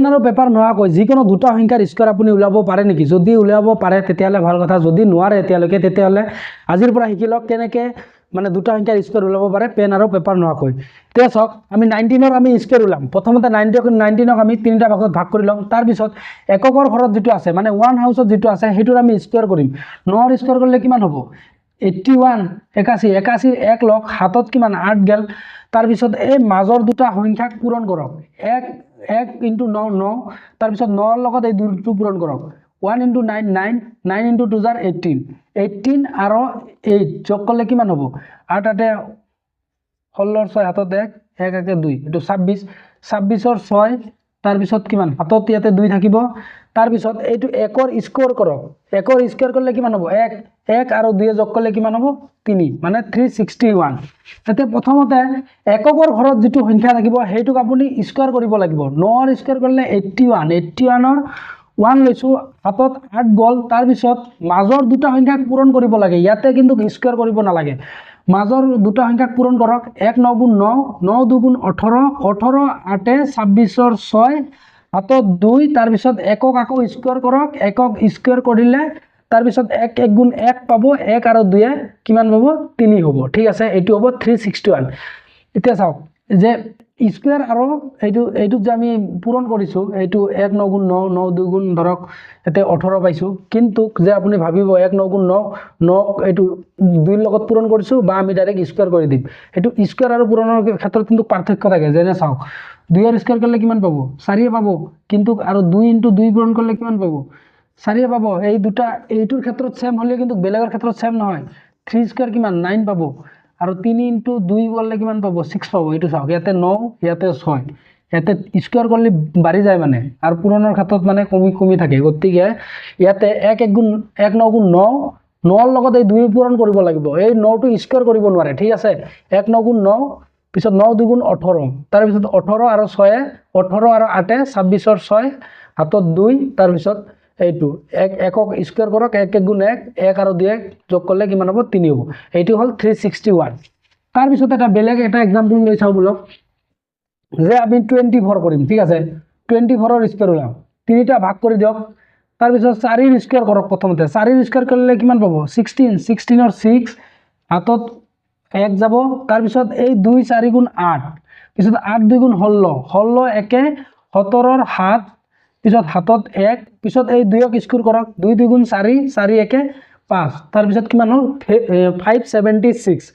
PAN আৰু paper নোহোৱাকৈ যিকোনো দুটা সংখ্যাৰ স্কোৱাৰ আপুনি উলিয়াব পাৰে নেকি? যদি উলিয়াব পাৰে তেতিয়াহ'লে ভাল কথা, যদি নোৱাৰে এতিয়ালৈকে তেতিয়াহ'লে আজিৰ পৰা শিকি লওক কেনেকৈ মানে দুটা সংখ্যাৰ স্কোৱাৰ উলিয়াব পাৰে পেন আৰু পেপাৰ নোহোৱাকৈ। এতিয়া চাওক আমি 19ৰ আমি স্কোৱাৰ ওলাম। প্ৰথমতে 19ক আমি তিনিটা ভাগত ভাগ কৰি ল'ম। তাৰপিছত এককৰ ঘৰত যিটো আছে মানে ওৱান হাউচত যিটো আছে সেইটোৰ আমি স্কোৱাৰ কৰিম। 9ৰ স্কোৱাৰ কৰিলে কিমান হ'ব? 81 81 এক লওক হাতত কিমান 8 গেল। তাৰপিছত এই মাজৰ দুটা সংখ্যাক পূৰণ কৰক। 1 × 9 9, তাৰপিছত 9ৰ লগত এই দুটো পূৰণ কৰক। 1 × 9 9, 9 × 2 = 18 18 আৰু 8 যোগ কৰিলে কিমান হ'ব? 8 8 16 6 হাতত 1 1 1 2 এইটো 26 26ৰ 6 তাৰপিছত কিমান হাতত ইয়াতে 2 থাকিব। তাৰপিছত এইটো একৰ স্কোৱাৰ কৰক। একৰ স্কোৱাৰ কৰিলে কিমান হ'ব? 1 1 আৰু 2 যোগ কৰিলে কিমান হ'ব? 3 মানে 361। এতিয়া প্ৰথমতে এককৰ ঘৰত যিটো সংখ্যা থাকিব সেইটোক আপুনি স্কোৱাৰ কৰিব লাগিব। 9ৰ স্কোৱাৰ কৰিলে 81 81ৰ 1 লৈছোঁ হাতত 8 গ'ল। তাৰপিছত মাজৰ দুটা সংখ্যাক পূৰণ কৰিব লাগে, ইয়াতে কিন্তু স্কোৱাৰ কৰিব নালাগে। মাজৰ দুটা সংখ্যাক পূৰণ কৰক। 1 9 × 9 9 2 × 18 18 8 26ৰ 6 হাতত 2 তাৰপিছত একক আকৌ স্কোৱাৰ কৰক। একক স্কোৱাৰ কৰিলে তাৰপিছত 1 1 × 1 পাব, 1 আৰু 2 কিমান পাব? 3 হ'ব। ঠিক আছে, এইটো হ'ব 361। এতিয়া চাওক যে স্কোৱাৰ আৰু এইটোক যে আমি পূৰণ কৰিছোঁ এইটো 1 9 × 9 9 2 গুণ ধৰক ইয়াতে 18 পাইছোঁ। কিন্তু যে আপুনি ভাবিব 1 9 × 9 9 এইটো 2ৰ লগত পূৰণ কৰিছোঁ বা আমি ডাইৰেক্ট স্কোৱাৰ কৰি দিম। এইটো স্কোৱাৰ আৰু পূৰণৰ ক্ষেত্ৰত কিন্তু পাৰ্থক্য থাকে। যেনে চাওক 2ৰ স্কোৱাৰ কৰিলে কিমান পাব? 4 পাব। কিন্তু আৰু 2 × 2 পূৰণ কৰিলে কিমান পাব? 4 পাব। এই দুটা এইটোৰ ক্ষেত্ৰত ছেম হ'লে কিন্তু বেলেগৰ ক্ষেত্ৰত ছেম নহয়। 3 স্কোৱাৰ কিমান? 9 পাব। আৰু 3 × 2 কৰিলে কিমান পাব? 6 পাব। এইটো চাওক ইয়াতে 9 ইয়াতে 6 ইয়াতে স্কোৱাৰ কৰিলে বাঢ়ি যায় মানে আৰু পূৰণৰ ক্ষেত্ৰত মানে কমি থাকে। গতিকে ইয়াতে 1 1 × 1 9 × 9 9ৰ লগত এই 2 পূৰণ কৰিব লাগিব। এই 9টো স্কোৱাৰ কৰিব নোৱাৰে। ঠিক আছে, 1 9 × 9 পিছত 9 2 × 18 তাৰপিছত 18 আৰু 6 18 আৰু 8 26ৰ 6 হাতত 2 তাৰপিছত এইটো একক স্কোৱাৰ কৰক। 1 1 × 1 1 আৰু 2 যোগ কৰিলে কিমান হ'ব? 3 হ'ব। এইটো হ'ল 361। তাৰপিছত এটা বেলেগ এটা এক্সাম্পল লৈ চাওঁ বলক, যে আমি 24 কৰিম। ঠিক আছে, 24ৰ স্কোৱাৰ ওলাম। তিনিটা ভাগ কৰি দিয়ক। তাৰপিছত 4ৰ স্কোৱাৰ কৰক। প্ৰথমতে 4ৰ স্কোৱাৰ কৰিলে কিমান পাব? 16 16ৰ 6 হাতত 1 যাব। তাৰপিছত এই 2 4 × 8 পিছত 8 2 × 16 16 1 17ৰ 7 পিছত হাতত 1 পিছত এই 2ক স্কোৱাৰ কৰক। 2 2 × 4 4 1 5 তাৰপিছত কিমান হ'ল? 576